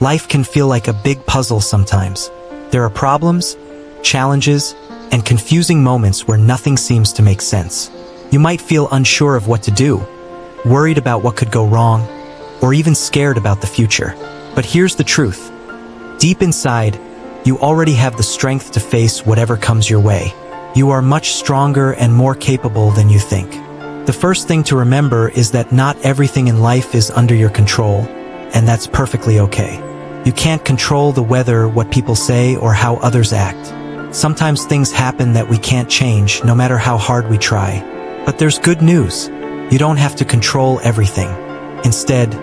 Life can feel like a big puzzle sometimes. There are problems, challenges, and confusing moments where nothing seems to make sense. You might feel unsure of what to do, worried about what could go wrong, or even scared about the future. But here's the truth. Deep inside, you already have the strength to face whatever comes your way. You are much stronger and more capable than you think. The first thing to remember is that not everything in life is under your control, and that's perfectly okay. You can't control the weather, what people say, or how others act. Sometimes things happen that we can't change, no matter how hard we try. But there's good news. You don't have to control everything. Instead,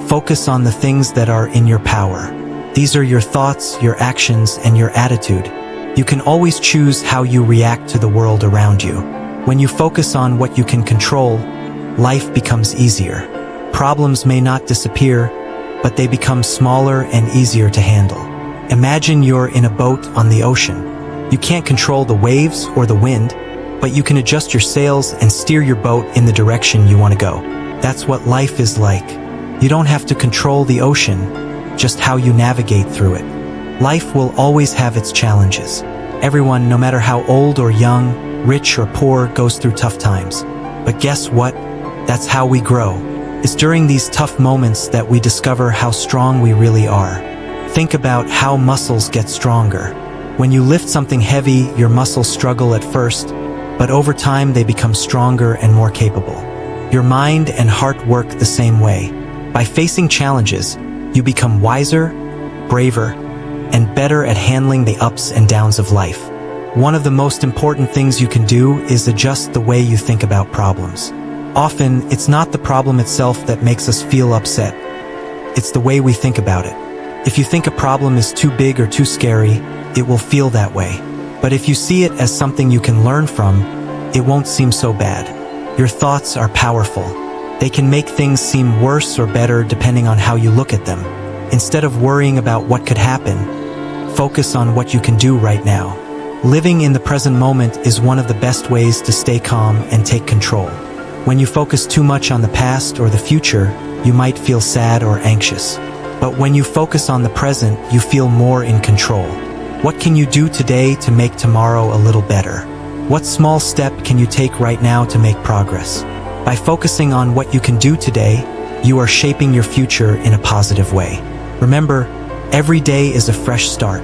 focus on the things that are in your power. These are your thoughts, your actions, and your attitude. You can always choose how you react to the world around you. When you focus on what you can control, life becomes easier. Problems may not disappear, but they become smaller and easier to handle. Imagine you're in a boat on the ocean. You can't control the waves or the wind, but you can adjust your sails and steer your boat in the direction you want to go. That's what life is like. You don't have to control the ocean, just how you navigate through it. Life will always have its challenges. Everyone, no matter how old or young, rich or poor, goes through tough times. But guess what? That's how we grow. It's during these tough moments that we discover how strong we really are. Think about how muscles get stronger. When you lift something heavy, your muscles struggle at first, but over time they become stronger and more capable. Your mind and heart work the same way. By facing challenges, you become wiser, braver, and better at handling the ups and downs of life. One of the most important things you can do is adjust the way you think about problems. Often, it's not the problem itself that makes us feel upset. It's the way we think about it. If you think a problem is too big or too scary, it will feel that way. But if you see it as something you can learn from, it won't seem so bad. Your thoughts are powerful. They can make things seem worse or better depending on how you look at them. Instead of worrying about what could happen, focus on what you can do right now. Living in the present moment is one of the best ways to stay calm and take control. When you focus too much on the past or the future, you might feel sad or anxious. But when you focus on the present, you feel more in control. What can you do today to make tomorrow a little better? What small step can you take right now to make progress? By focusing on what you can do today, you are shaping your future in a positive way. Remember, every day is a fresh start.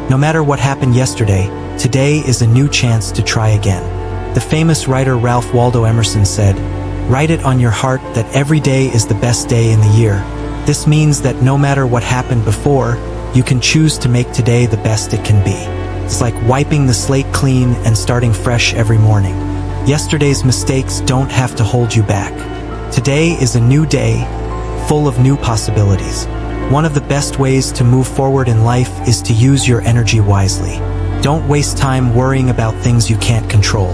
No matter what happened yesterday, today is a new chance to try again. The famous writer Ralph Waldo Emerson said, "Write it on your heart that every day is the best day in the year." This means that no matter what happened before, you can choose to make today the best it can be. It's like wiping the slate clean and starting fresh every morning. Yesterday's mistakes don't have to hold you back. Today is a new day, full of new possibilities. One of the best ways to move forward in life is to use your energy wisely. Don't waste time worrying about things you can't control.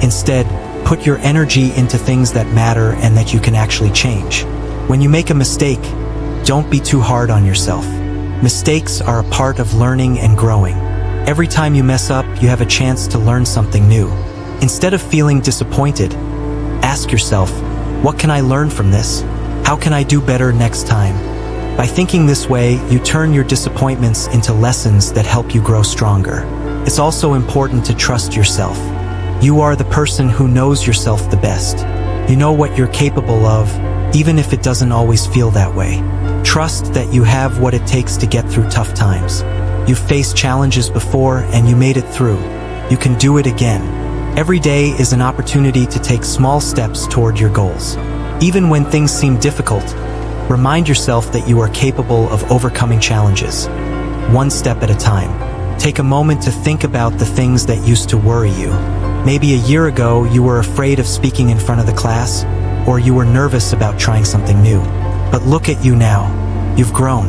Instead, put your energy into things that matter and that you can actually change. When you make a mistake, don't be too hard on yourself. Mistakes are a part of learning and growing. Every time you mess up, you have a chance to learn something new. Instead of feeling disappointed, ask yourself, what can I learn from this? How can I do better next time? By thinking this way, you turn your disappointments into lessons that help you grow stronger. It's also important to trust yourself. You are the person who knows yourself the best. You know what you're capable of, even if it doesn't always feel that way. Trust that you have what it takes to get through tough times. You've faced challenges before and you made it through. You can do it again. Every day is an opportunity to take small steps toward your goals. Even when things seem difficult, remind yourself that you are capable of overcoming challenges, one step at a time. Take a moment to think about the things that used to worry you. Maybe a year ago you were afraid of speaking in front of the class, or you were nervous about trying something new. But look at you now. You've grown.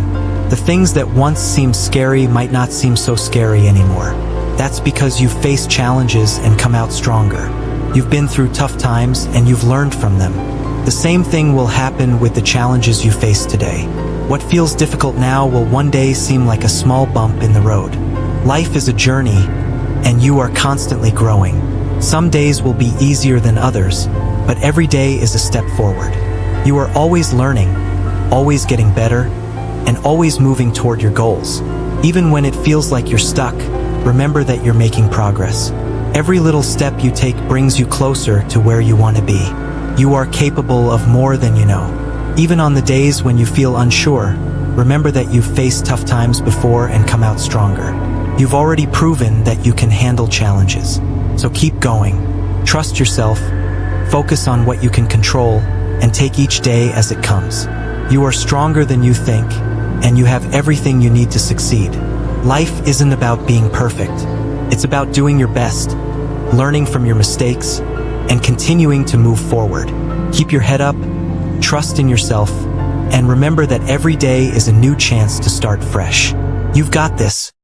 The things that once seemed scary might not seem so scary anymore. That's because you've faced challenges and come out stronger. You've been through tough times and you've learned from them. The same thing will happen with the challenges you face today. What feels difficult now will one day seem like a small bump in the road. Life is a journey, and you are constantly growing. Some days will be easier than others, but every day is a step forward. You are always learning, always getting better, and always moving toward your goals. Even when it feels like you're stuck, remember that you're making progress. Every little step you take brings you closer to where you want to be. You are capable of more than you know. Even on the days when you feel unsure, remember that you've faced tough times before and come out stronger. You've already proven that you can handle challenges. So keep going. Trust yourself, focus on what you can control, and take each day as it comes. You are stronger than you think, and you have everything you need to succeed. Life isn't about being perfect. It's about doing your best, learning from your mistakes, and continuing to move forward. Keep your head up, trust in yourself, and remember that every day is a new chance to start fresh. You've got this.